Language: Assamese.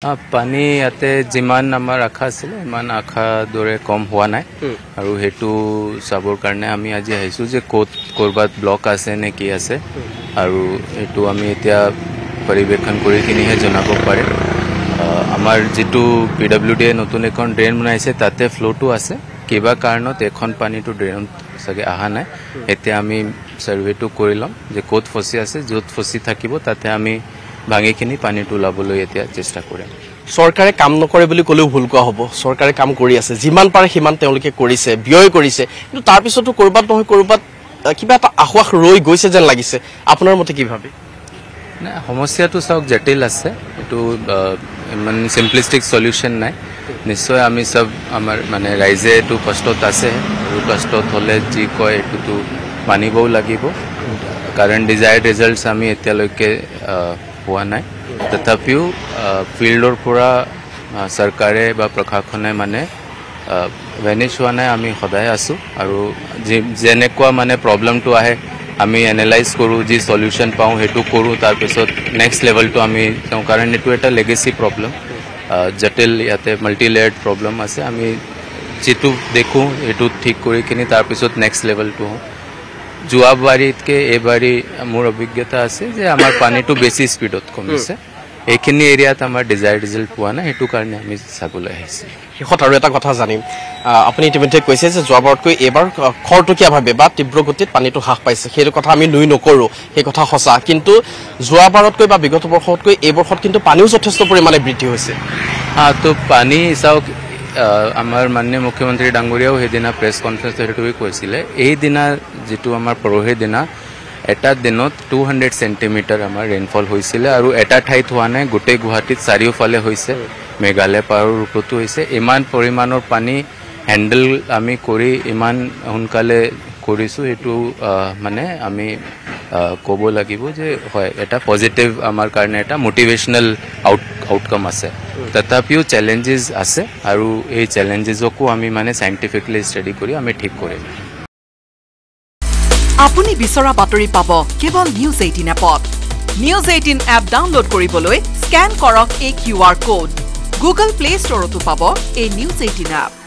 পানী ইয়াতে যিমান আমাৰ আশা আছিলে ইমান আশা দৰে কম হোৱা নাই আৰু হেতু চাবৰ কাৰণে আমি আজি আহিছো যে ক'ৰবাত ব্লক আছে নে কি আছে আৰু হেতু আমি এতিয়া পৰিৱেশন কৰি কিনিহে জনাব পাৰে আমাৰ যেটো পিডব্লিউডি নতুন এখন ড্ৰেইন বনাইছে তাতে ফ্লোটো আছে কিবা কাৰণত এখন পানীটো ড্ৰেইন সগে আহা নাই এতিয়া আমি সাৰ্ভেটো কৰি লম যে ক'ত ফসি আছে য'ত ফসি থাকিব তাতে আমি ভাঙিখিনি পানীটো লাবলৈ এতিয়া চেষ্টা কৰিম সৰকাৰে কাম নকৰে বুলি কলেও ভুল কোৱা হ'ব সৰকাৰে কাম কৰি আছে যিমান পাৰে সিমান তেওঁলোকে কৰিছে ব্যয় কৰিছে কিন্তু তাৰ পিছতো কৰবাত নহয় কৰবাত কিবা এটা আহ্বাস ৰৈ গৈছে যেন লাগিছে আপোনাৰ মতে কি ভাবে না সমস্যাটো সব জটিল আছে এটো মানে সিম্পলিস্টিক সলিউশন নাই নিশ্চয় আমি সব আমাৰ মানে ৰাইজে এটো কষ্টত আছে আৰু কষ্টত হলে যি কয় এটো মানিবও লাগিব কাৰণ ডিজায়াৰ্ড ৰিজাল্টস আমি এতিয়ালৈকে হোৱা নাই তথাপিও ফিল্ডৰ পৰা চৰকাৰে বা প্ৰশাসনে মানে ভেনিছ হোৱা নাই আমি সদায় আছো আৰু যেনেকুৱা মানে প্ৰবলেমটো আহে আমি এনালাইজ কৰো যি সলিউশন পাওঁ হেতু কৰো তাৰ পিছত নেক্সট লেভেলটো আমি কাৰণ এটো এটা লেগেসি প্ৰবলেম জটিল ইয়াতে মাল্টি লেয়াৰ্ড প্ৰবলেম আছে আমি যেটো দেখো এটো ঠিক কৰি কিনি তাৰ পিছত নেক্সট লেভেলটো যোৱাবাৰীতকে এবাৰী মোৰ অভিজ্ঞতা আছে যে আমাৰ পানীটো বেছি স্পিডত কমিছে এইখিনি এৰিয়াত আমাৰ ডিজায়াৰ্ড ৰিজাল্ট পোৱা নাই হেতু কাৰণে আমি চাবলৈ আহিছো শেষত আৰু এটা কথা জানিম আপুনি ইতিমধ্যে কৈছে যে যোৱাবাৰতকৈ এবাৰ খৰতকীয়াভাৱে বা তীব্ৰ গতিত পানীটো হ্ৰাস পাইছে সেইটো কথা আমি নুই নকৰো সেই কথা সঁচা কিন্তু যোৱাবাৰতকৈ বা বিগত বৰ্ষতকৈ এই বৰ্ষত কিন্তু পানীও যথেষ্ট পৰিমাণে বৃদ্ধি হৈছে তো পানী চাওক আমাৰ মাননীয় মুখ্যমন্ত্ৰী ডাঙৰীয়াও সেইদিনা প্ৰেছ কনফাৰেন্স হেতুই কৈছিলে এই দিনা যেটো আমাৰ পৰহি দিনা এটা দিনত 200 সেন্টিমিটাৰ আমাৰ ৰেইনফল হৈছিল আৰু এটা ঠাইত হোৱা নাই গোটেই গুৱাহাটীত চাৰিওফালে হৈছে মেঘালয় পাৰৰ ৰূপতো হৈছে ইমান পৰিমাণৰ পানী হ্যান্ডল আমি কৰি ইমান হুনকালে কৰিছো এটো মানে আমি ক'ব লাগিব যে হয় এটা পজিটিভ আমাৰ কাৰণে এটা মোটিভেশনাল আউটকাম আছে তথাপিও চ্যালেঞ্জেস আছে আৰু এই চ্যালেঞ্জেসকো আমি মানে সাইন্টিফিক্যালি ষ্টাডি কৰি আমি ঠিক কৰিম আপুনি বিচৰা বাতৰি পাব কেৱল নিউজ 18 এপত নিউজ 18 এপ ডাউনলোড কৰিবলৈ স্ক্যান কৰক এই QR কোড গুগল প্লে ষ্টৰতো পাব এই নিউজ 18 এপ